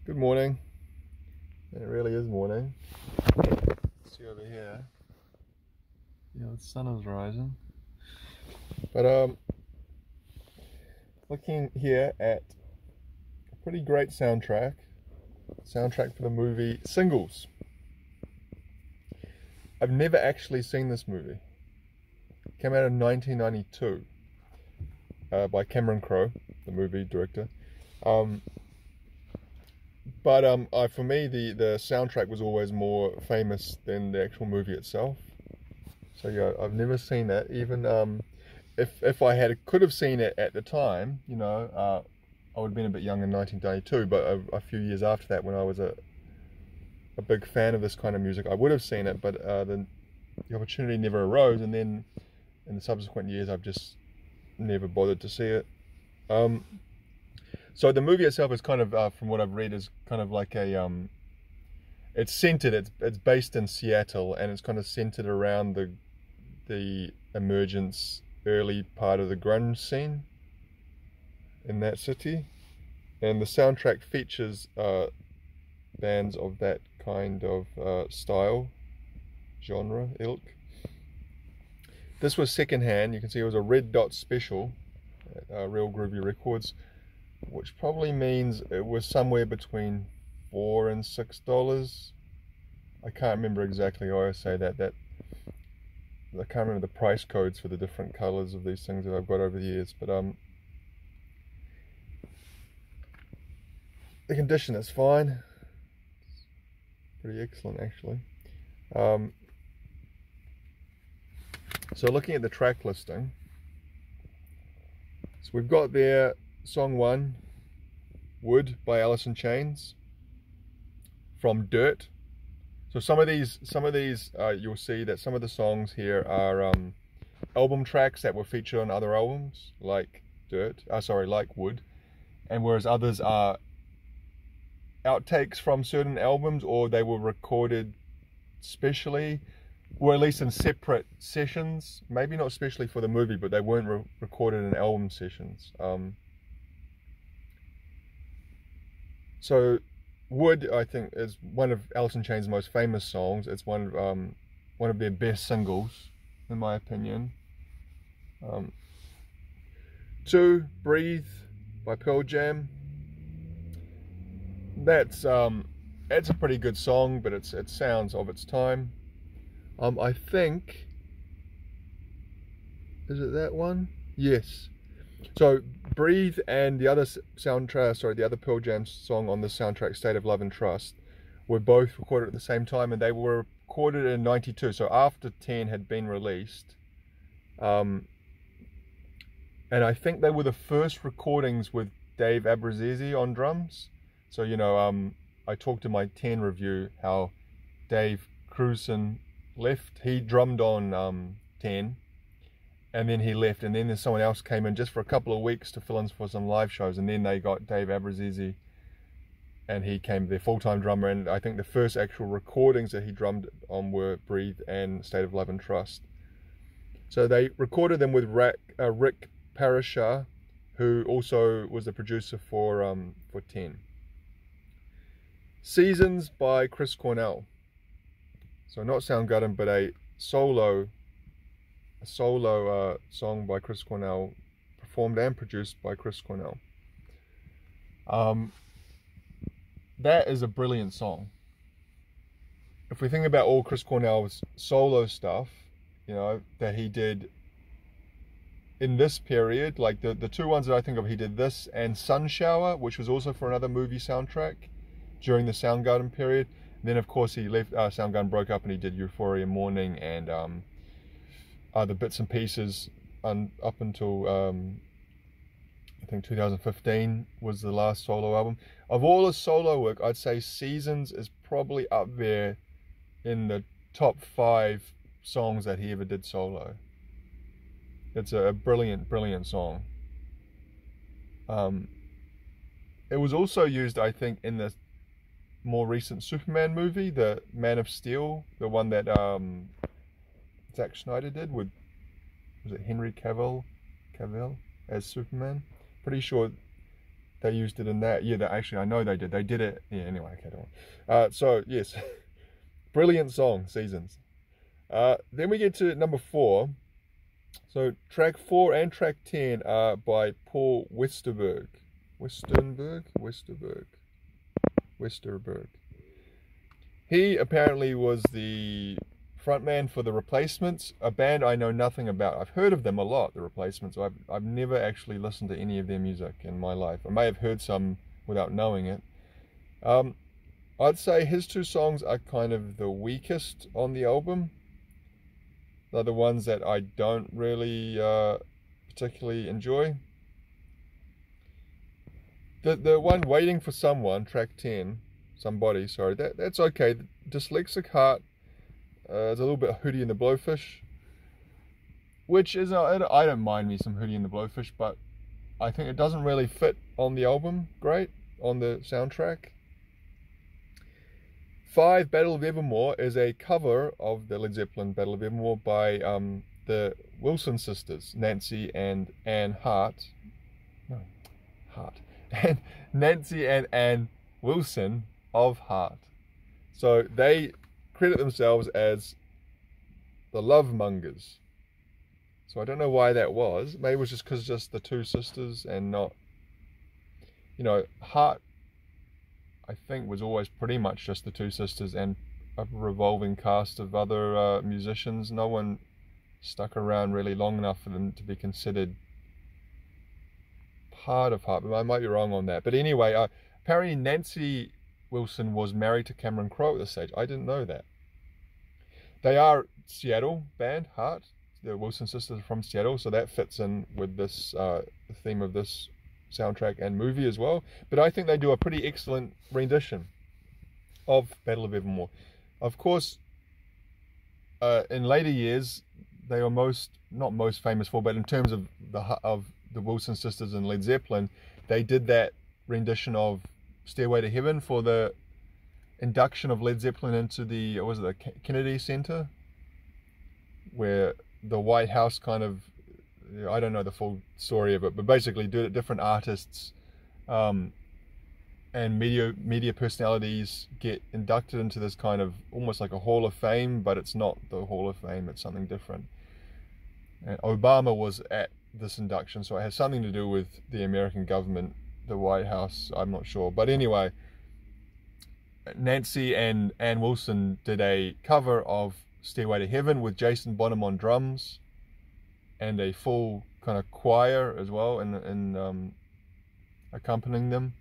Good morning. It really is morning. See over here. Yeah, the sun is rising. But looking here at a pretty great soundtrack for the movie Singles. I've never actually seen this movie. It came out in 1992 by Cameron Crowe, the movie director. But for me, the soundtrack was always more famous than the actual movie itself. So yeah, I've never seen that. Even if I could have seen it at the time, I would have been a bit young in 1992. But a few years after that, when I was a big fan of this kind of music, I would have seen it. But the opportunity never arose, and then in the subsequent years, I've just never bothered to see it. So the movie itself is kind of, from what I've read, is kind of like it's centered. It's based in Seattle, and it's kind of centered around the emergence early part of the grunge scene in that city, and the soundtrack features bands of that kind of style, genre, ilk. This was secondhand. You can see it was a Red Dot special at Real Groovy Records, which probably means it was somewhere between $4 and $6. I can't remember exactly. I always say that I can't remember the price codes for the different colors of these things that I've got over the years. But the condition is fine. It's pretty excellent, actually. So looking at the track listing, so we've got there song 1, Wood by Alice in Chains, from Dirt. So some of these you'll see that some of the songs here are album tracks that were featured on other albums, like like Wood, and whereas others are outtakes from certain albums, or they were recorded specially, or at least in separate sessions, maybe not especially for the movie, but they weren't recorded in album sessions. So Wood, I think, is one of Alice in Chains' most famous songs. It's one of their best singles, in my opinion. 2, Breathe by Pearl Jam. That's a pretty good song, but it sounds of its time. I think, is it that one? Yes. So Breathe and the other the other Pearl Jam song on the soundtrack, State of Love and Trust, were both recorded at the same time, and they were recorded in '92. So after 10 had been released, and I think they were the first recordings with Dave Abruzzese on drums. So I talked in my 10 review how Dave Crewson left. He drummed on 10. And then he left, and then someone else came in just for a couple of weeks to fill in for some live shows, and then they got Dave Abruzzese, and he came their full-time drummer, and I think the first actual recordings that he drummed on were Breathe and State of Love and Trust. So they recorded them with Rick Parashar, who also was the producer for 10. Seasons by Chris Cornell. So not Soundgarden, but a solo song by Chris Cornell, performed and produced by Chris Cornell. That is a brilliant song. If we think about all Chris Cornell's solo stuff, that he did in this period, like the two ones that I think of, he did this and Sun Shower, which was also for another movie soundtrack during the Soundgarden period. And then of course he left, Soundgarden broke up, and he did Euphoria Morning and the bits and pieces up until I think 2015 was the last solo album. Of all his solo work, I'd say Seasons is probably up there in the top 5 songs that he ever did solo. It's a brilliant song. It was also used, I think, in the more recent Superman movie, the Man of Steel, the one that Zack Snyder did with, was it Henry Cavill as Superman? Pretty sure they used it in that. Yeah, actually, I know they did. They did it. Yeah, anyway, okay, don't worry. So, yes, brilliant song, Seasons. Then we get to number 4. So, track 4 and track 10 are by Paul Westerberg. Westerberg. He apparently was the frontman for The Replacements, a band I know nothing about. I've heard of them a lot, The Replacements. I've never actually listened to any of their music in my life. I may have heard some without knowing it. I'd say his 2 songs are kind of the weakest on the album. They're the ones that I don't really particularly enjoy. The one Waiting for Someone, track 10, Somebody, sorry, that's okay. Dyslexic Heart is a little bit Hootie and the Blowfish, which is, I don't mind me some Hootie and the Blowfish, but I think it doesn't really fit on the album great, on the soundtrack. 5, Battle of Evermore, is a cover of the Led Zeppelin Battle of Evermore by the Wilson sisters, Nancy and Ann Hart. No, Hart. And Nancy and Ann Wilson of Heart. So they credit themselves as the Love Mongers. So I don't know why that was. Maybe it was just because just the 2 sisters and not, Heart, I think, was always pretty much just the 2 sisters and a revolving cast of other musicians. No one stuck around really long enough for them to be considered part of Heart, but I might be wrong on that. But anyway, apparently Nancy Wilson was married to Cameron Crowe at this stage. I didn't know that. They are Seattle band, Heart. The Wilson sisters are from Seattle, so that fits in with this the theme of this soundtrack and movie as well. But I think they do a pretty excellent rendition of Battle of Evermore. Of course, in later years, they were not most famous for, but in terms of the Wilson sisters and Led Zeppelin, they did that rendition of Stairway to Heaven for the induction of Led Zeppelin into the Kennedy Center, where the White House kind of, I don't know the full story of it, but basically different artists and media personalities get inducted into this kind of almost like a Hall of Fame, but it's not the Hall of Fame, it's something different. And Obama was at this induction, so it has something to do with the American government, the White House, I'm not sure. But anyway, Nancy and Ann Wilson did a cover of Stairway to Heaven with Jason Bonham on drums and a full kind of choir as well in accompanying them,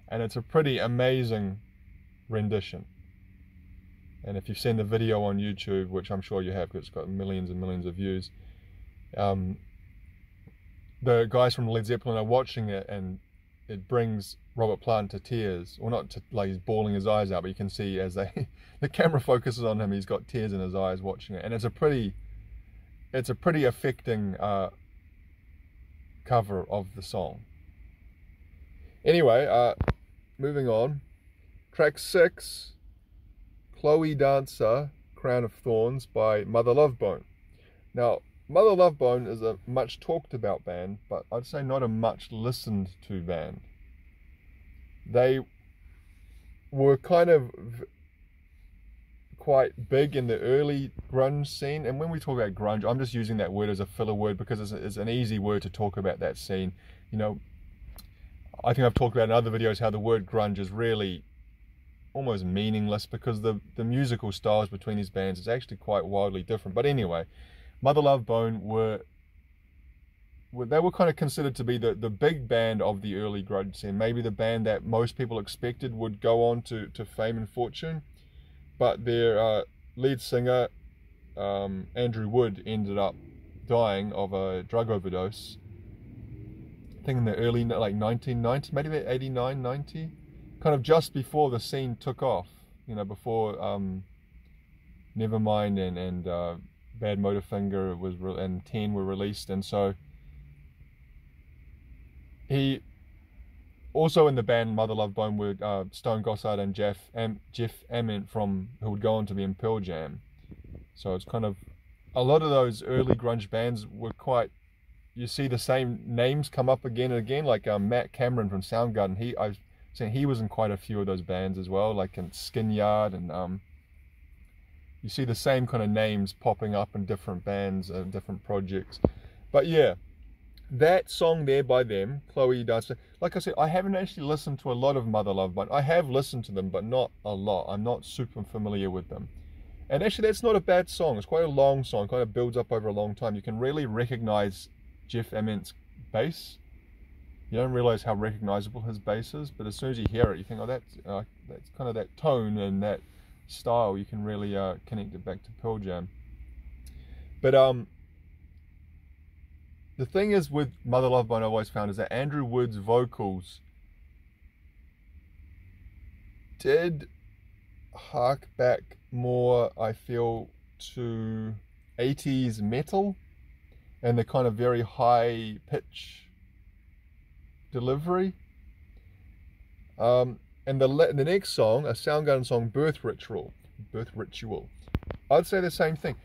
and it's a pretty amazing rendition. And if you've seen the video on YouTube, which I'm sure you have because it's got millions and millions of views, the guys from Led Zeppelin are watching it, and it brings Robert Plant to tears. Well, not to, like he's bawling his eyes out, but you can see as the camera focuses on him, he's got tears in his eyes watching it. And it's a pretty affecting cover of the song. Anyway, moving on. Track 6, Chloe Dancer, Crown of Thorns by Mother Love Bone. Now, Mother Love Bone is a much talked about band, but I'd say not a much listened to band. They were kind of quite big in the early grunge scene, and when we talk about grunge, I'm just using that word as a filler word because it's an easy word to talk about that scene. I think I've talked about in other videos how the word grunge is really almost meaningless because the musical styles between these bands is actually quite wildly different. But anyway, Mother Love Bone were kind of considered to be the big band of the early grunge scene, maybe the band that most people expected would go on to fame and fortune. But their lead singer, Andrew Wood, ended up dying of a drug overdose, I think in the early 1990s, maybe 89, 90, kind of just before the scene took off, before Nevermind and Bad Motorfinger and 10 were released. And so he also in the band Mother Love Bone were Stone Gossard and Jeff Ament who would go on to be in Pearl Jam. So it's kind of a lot of those early grunge bands were quite you see the same names come up again and again, like Matt Cameron from Soundgarden. I've seen he was in quite a few of those bands as well, like in Skinyard, and you see the same kind of names popping up in different bands and different projects. But yeah, that song there by them, Chloe Dancer, like I said, I haven't actually listened to a lot of Mother Love Bone. I have listened to them, but not a lot. I'm not super familiar with them. And actually, that's not a bad song. It's quite a long song, kind of builds up over a long time. You can really recognize Jeff Ament's bass. You don't realize how recognizable his bass is, but as soon as you hear it, you think, oh, that's kind of that tone and that style. You can really connect it back to Pearl Jam. But the thing is with Mother Love Bone, I've always found is that Andrew Wood's vocals did hark back more, I feel, to 80s metal and the kind of very high pitch delivery. And the next song, a Soundgarden song, Birth Ritual, I'd say the same thing.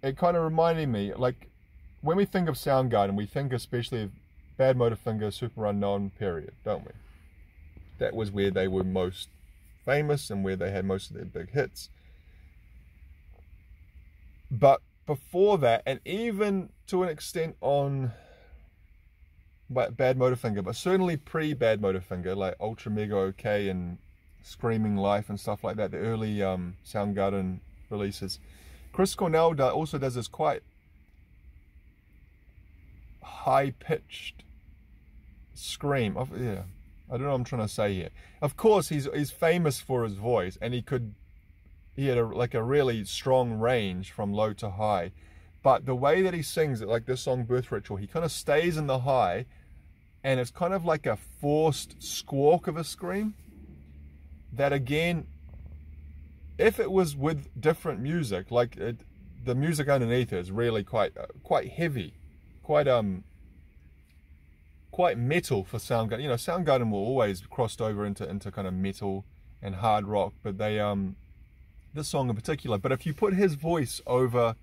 It kind of reminded me, like, when we think of Soundgarden, we think especially of Badmotorfinger, Super Unknown period, don't we? That was where they were most famous and where they had most of their big hits. But before that, and even to an extent on Badmotorfinger, but certainly pre-Badmotorfinger, like Ultra Mega OK and Screaming Life and stuff like that, the early Soundgarden releases, Chris Cornell also does this quite high-pitched scream. Yeah, I don't know what I'm trying to say here. Of course, he's famous for his voice, and he had a really strong range from low to high. But the way that he sings it, like this song Birth Ritual, he kind of stays in the high, and it's kind of like a forced squawk of a scream. That again, if it was with different music, like the music underneath it is really quite heavy, quite metal for Soundgarden. You know, Soundgarden will always crossed over into kind of metal and hard rock, but they this song in particular. But if you put his voice over,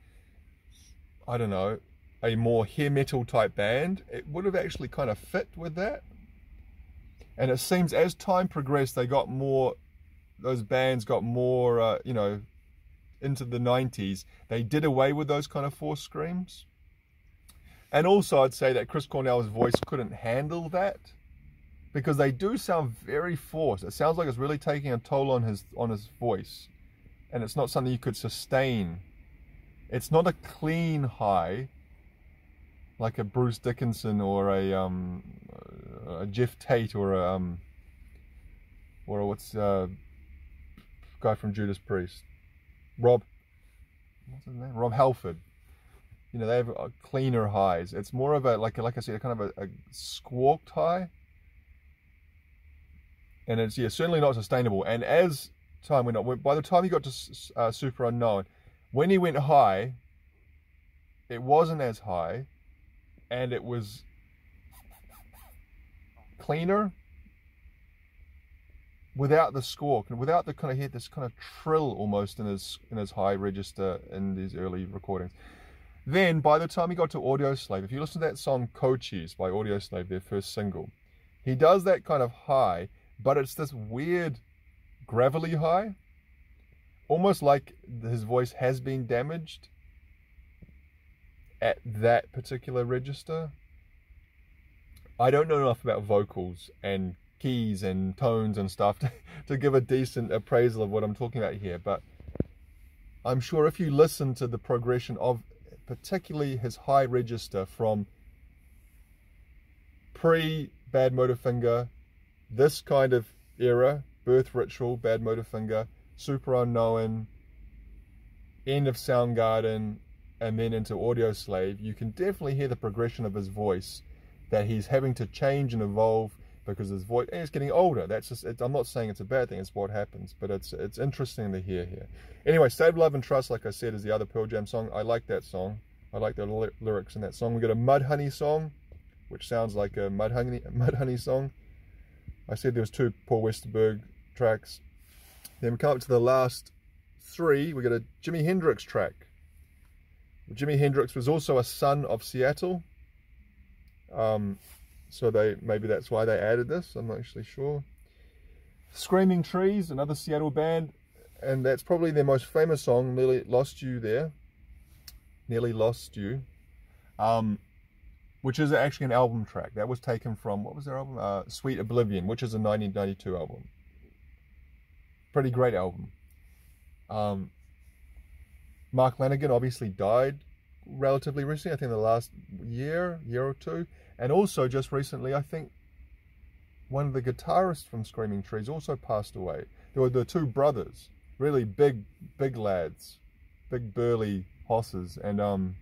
I don't know, a more hair metal type band, it would have actually kind of fit with that. And it seems as time progressed, those bands got more, you know, into the 90s, they did away with those kind of forced screams. And also I'd say that Chris Cornell's voice couldn't handle that, because they do sound very forced. It sounds like it's really taking a toll on his voice, and it's not something you could sustain. It's not a clean high like a Bruce Dickinson or a Jeff Tate or what's guy from Judas Priest, what's his name? Rob Halford. You know, they have cleaner highs. It's more of a, like I said, kind of a squawked high. And it's, yeah, certainly not sustainable. And as time went on, by the time he got to Super Unknown, when he went high, it wasn't as high, and it was cleaner without the squawk and without the kind of, he had this kind of trill almost in his high register in these early recordings. Then by the time he got to Audioslave, if you listen to that song Cochise by Audioslave, their first single, he does that kind of high, but it's this weird gravelly high, almost like his voice has been damaged at that particular register. I don't know enough about vocals and keys and tones and stuff to give a decent appraisal of what I'm talking about here, but I'm sure if you listen to the progression of particularly his high register from pre-Badmotorfinger, this kind of era, Birth Ritual, Badmotorfinger, Super Unknown, end of Soundgarden, and then into Audioslave, you can definitely hear the progression of his voice, that he's having to change and evolve because his voice, and he's getting older. That's just, I'm not saying it's a bad thing, it's what happens, but it's interesting to hear here. Anyway, State of Love and Trust, like I said, is the other Pearl Jam song. I like that song. I like the lyrics in that song. We got a Mudhoney song, which sounds like a Mudhoney song. I said there was 2 Paul Westerberg tracks. Then we come up to the last 3. We got a Jimi Hendrix track. Jimi Hendrix was also a son of Seattle. So maybe that's why they added this. I'm not actually sure. Screaming Trees, another Seattle band, and that's probably their most famous song, Nearly Lost You There. Nearly Lost You. Which is actually an album track. That was taken from, what was their album? Sweet Oblivion, which is a 1992 album. Pretty great album. Mark Lanigan obviously died relatively recently, I think the last year or two. And also just recently, I think one of the guitarists from Screaming Trees also passed away. There were the two brothers, really big lads, big burly hosses, and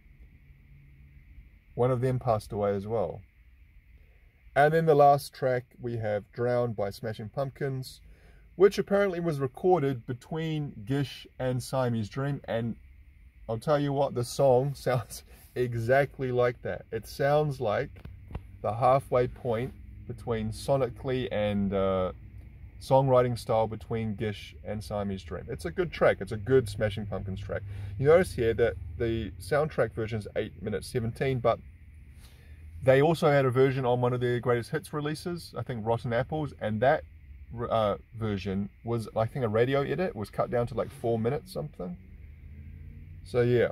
one of them passed away as well. And then the last track we have Drowned by Smashing Pumpkins, which apparently was recorded between Gish and Siamese Dream, and I'll tell you what, the song sounds exactly like that. It sounds like the halfway point between sonically and songwriting style between Gish and Siamese Dream. It's a good track. It's a good Smashing Pumpkins track. You notice here that the soundtrack version is 8 minutes 17, but they also had a version on one of their greatest hits releases, I think Rotten Apples, and that version was, I think, a radio edit, was cut down to like 4 minutes something. So yeah.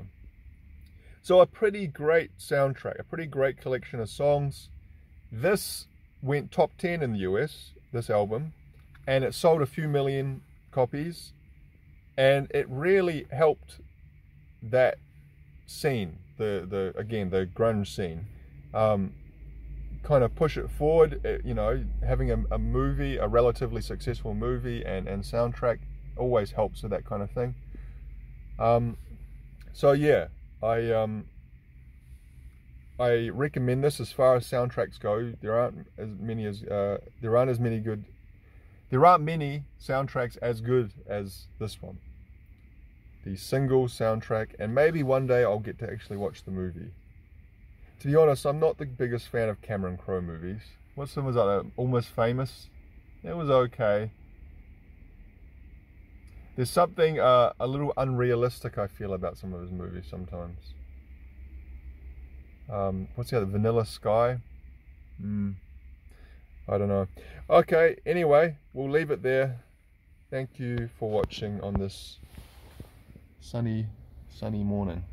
So a pretty great soundtrack, a pretty great collection of songs. This went top 10 in the US, this album, and it sold a few million copies, and it really helped that scene, again the grunge scene, kind of push it forward. You know, having a movie, a relatively successful movie and soundtrack always helps with that kind of thing. So yeah, I recommend this as far as soundtracks go. There aren't many soundtracks as good as this one. The single soundtrack, and maybe one day I'll get to actually watch the movie. To be honest, I'm not the biggest fan of Cameron Crowe movies. What's some was like Almost Famous? It was okay. There's something a little unrealistic I feel about some of his movies sometimes. What's the other? Vanilla Sky? I don't know. Okay, anyway, we'll leave it there. Thank you for watching on this sunny morning.